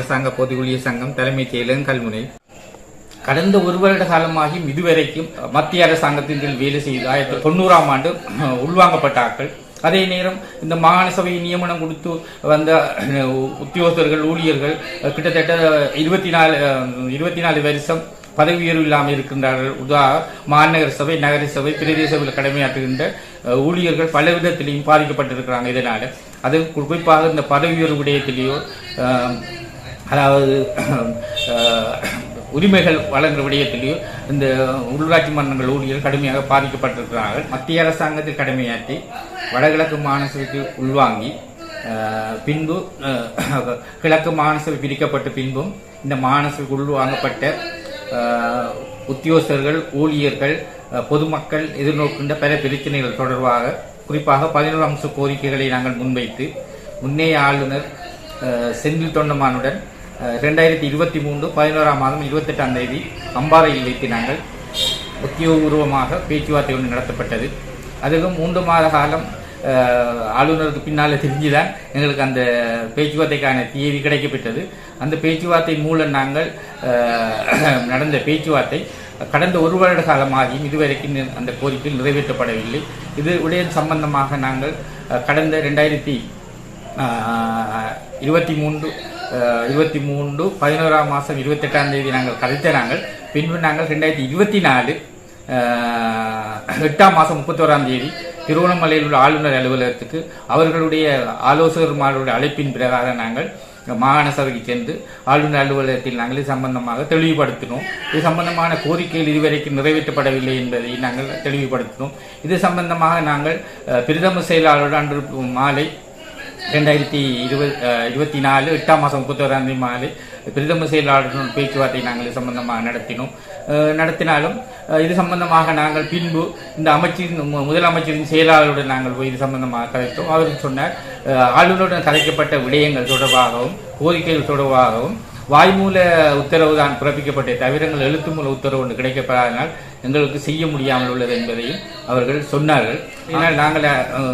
அரசாங்க பொது ஊழியர் சங்கம் தலைமைச் செயலகம் கல்முனை. கடந்த ஒரு வருட காலமாகியும் இதுவரைக்கும் மத்திய அரசாங்கத்தின் கீழ் வேலை செய்து 1990ஆம் ஆண்டு உள்வாங்கப்பட்டார்கள். அதே நேரம் இந்த மாகாண சபை நியமனம் கொடுத்து வந்த உத்தியோகத்தர்கள் ஊழியர்கள் கிட்டத்தட்ட 24 வருஷம் பதவி உயர்வு இல்லாமல் இருக்கின்றார்கள். மாநகர சபை, நகர சபை, பிரதேச சபையில் கடமையாற்றுகின்ற ஊழியர்கள் பல விதத்திலையும் பாதிக்கப்பட்டிருக்கிறாங்க. இதனால அது குறிப்பாக இந்த பதவி உயர்வு விடயத்திலேயோ அதாவது உரிமைகள் வழங்குற விடயத்திலேயோ இந்த உள்ளாட்சி மன்றங்கள் ஊழியர்கள் கடுமையாக பாதிக்கப்பட்டிருக்கிறார்கள். மத்திய அரசாங்கத்தில் கடமையாற்றி வடகிழக்கு மாநிலத்திற்கு உள்வாங்கி பின்பு கிழக்கு மாநில பிரிக்கப்பட்ட பின்பும் இந்த மாநிலத்திற்கு உள்வாங்கப்பட்ட உத்தியோகஸ்தர்கள், ஊழியர்கள், பொதுமக்கள் எதிர்நோக்கின்ற பல பிரச்சனைகள் தொடர்பாக குறிப்பாக 11 அம்ச கோரிக்கைகளை நாங்கள் முன்வைத்து முன்னைய ஆளுநர் செந்தில் தொண்டமானுடன் 2023 11ஆம் மாதம் 28ஆம் தேதி அம்பாறையில் வைத்து நாங்கள் உத்தியோகபூர்வமாக பேச்சுவார்த்தை ஒன்று நடத்தப்பட்டது. அதுவும் 3 மாத காலம் ஆளுநருக்கு பின்னால் தெரிஞ்சுதான் எங்களுக்கு அந்த பேச்சுவார்த்தைக்கான தேதி கிடைக்கப்பட்டது. அந்த பேச்சுவார்த்தை மூலம் நாங்கள் நடந்த பேச்சுவார்த்தை கடந்த ஒரு வருட காலமாகியும் இதுவரைக்கும் அந்த கோரிக்கை நிறைவேற்றப்படவில்லை. இது விடயம் சம்பந்தமாக நாங்கள் கடந்த 2023 11ஆம் மாதம் 28ஆம் தேதி நாங்கள் கதைத்த பின்பு நாங்கள் 2024 8ஆம் மாதம் 31ஆம் தேதி திருவண்ணாமலையில் உள்ள ஆளுநர் அலுவலகத்துக்கு அவர்களுடைய ஆலோசகர்களுடைய அழைப்பின் பிரகாரம் நாங்கள் மாகாண சபைக்கு சென்று ஆளுநர் அலுவலகத்தில் நாங்கள் இது சம்பந்தமாக தெளிவுபடுத்தினோம். இது சம்பந்தமான கோரிக்கைகள் இதுவரைக்கும் நிறைவேற்றப்படவில்லை என்பதை நாங்கள் தெளிவுபடுத்தினோம். இது சம்பந்தமாக நாங்கள் பிரதம செயலாளருடன் அன்று மாலை 2024 8ஆம் மாதம் 31ஆம் தேதி மாலை பிரதம செயலாளருடன் பேச்சுவார்த்தை நாங்கள் சம்பந்தமாக நடத்தினாலும் இது சம்பந்தமாக நாங்கள் பின்பு இந்த முதலமைச்சரின் செயலாளருடன் நாங்கள் போய் இது சம்பந்தமாக கதைத்தோம். அவர் சொன்னார், ஆளுநருடன் கதைக்கப்பட்ட விடயங்கள் தொடர்பாகவும் கோரிக்கைகள் தொடர்பாகவும் வாய்மூல உத்தரவு தான் பிறப்பிக்கப்பட்ட தவிரங்கள் எழுத்து மூல உத்தரவு ஒன்று கிடைக்கப்படாதனால் எங்களுக்கு செய்ய முடியாமல் உள்ளது என்பதையும் அவர்கள் சொன்னார்கள். இதனால் நாங்கள்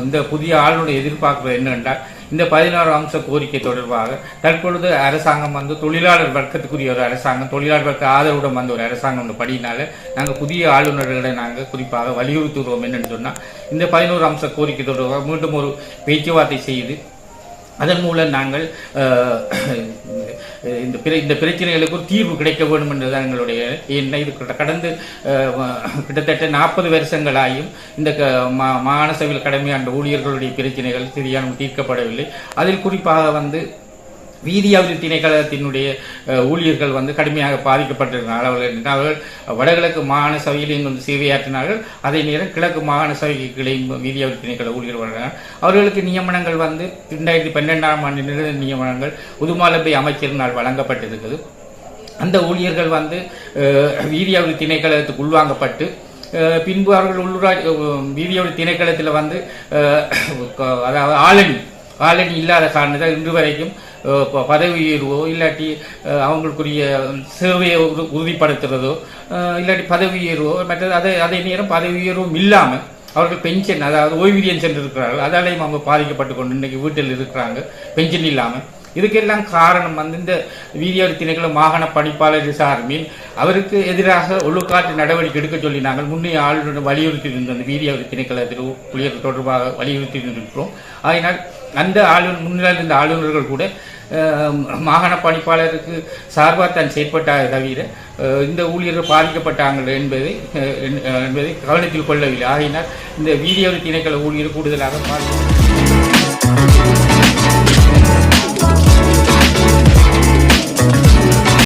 இந்த புதிய ஆளுநரை எதிர்பார்ப்பது என்னவென்றால் இந்த 11 அம்ச கோரிக்கை தொடர்பாக தற்பொழுது அரசாங்கம் தொழிலாளர் வர்க்கத்துக்குரிய ஒரு அரசாங்கம், தொழிலாளர் வர்க்க ஆதரவுடன் வந்த ஒரு அரசாங்கம் படியினால நாங்கள் புதிய ஆளுநர்களை நாங்கள் குறிப்பாக வலியுறுத்துகிறோம். என்னன்னு சொன்னால் இந்த 11 அம்ச கோரிக்கை தொடர்பாக மீண்டும் ஒரு பேச்சுவார்த்தை செய்து அதன் மூலம் நாங்கள் இந்த பிரச்சனைகளுக்கு ஒரு தீர்வு கிடைக்க வேண்டும் என்றுதான் எங்களுடைய என்ன. இது கடந்து கிட்டத்தட்ட 40 வருஷங்களாயும் இந்த மாகாண சபையில் கடமையாண்ட ஊழியர்களுடைய பிரச்சனைகள் சரியான தீர்க்கப்படவில்லை. அதில் குறிப்பாக வீதி அபிவிருத்தி திணைக்களத்தினுடைய ஊழியர்கள் கடுமையாக பாதிக்கப்பட்டிருக்கிறார்கள். அவர்கள் வடகிழக்கு மாகாண சபையிலும் சேவையாற்றினார்கள். அதே நேரம் கிழக்கு மாகாண சபைக்கு வீதி அபிவிருத்தி திணைக்கள ஊழியர்கள் அவர்களுக்கு நியமனங்கள் 2012ஆம் ஆண்டு நியமனங்கள் உதுமாலபை அமைச்சரினால் வழங்கப்பட்டிருக்கிறது. அந்த ஊழியர்கள் வீதி அபிவிருத்தி திணைக்களத்துக்கு உள்வாங்கப்பட்டு பின்பு அவர்கள் வீதி அபிவிருத்தி திணைக்களத்தில் அதாவது ஆளணி இல்லாத காரணத்தால் இன்று வரைக்கும் பதவி உயர்வோ இல்லாட்டி அவங்களுக்குரிய சேவையை உறுதிப்படுத்துறதோ இல்லாட்டி பதவி உயர்வோ மற்றது அதே நேரம் பதவி உயர்வும் இல்லாமல் அவர்கள் பென்ஷன் அதாவது ஓய்வூதியம் சென்றிருக்கிறார்கள். அதாலையும் அவங்க பாதிக்கப்பட்டு கொண்டு இன்றைக்கு வீட்டில் இருக்கிறாங்க பென்ஷன் இல்லாமல். இதுக்கெல்லாம் காரணம் இந்த வீதியாடி திணைக்கள மாகாண பணிப்பாளர் சார்பில் அவருக்கு எதிராக ஒழுக்காற்று நடவடிக்கை எடுக்க சொல்லி நாங்கள் முன்னைய ஆளுநர் வலியுறுத்தி இருந்த அந்த வீதியாடி திணைக்களத்தில் ஊழியர்கள் தொடர்பாக வலியுறுத்தி இருந்திருக்கிறோம். அதனால் அந்த முன்னிலையில் இருந்த ஆளுநர்கள் கூட மாகாண பணிப்பாளருக்கு சார்பாக தான் செயற்பட்டாக தவிர இந்த ஊழியர்கள் பாதிக்கப்பட்டார்கள் என்பதை கவனத்தில் கொள்ளவில்லை. ஆகினால் இந்த வீடியோ திணைக்கள ஊழியர் கூடுதலாக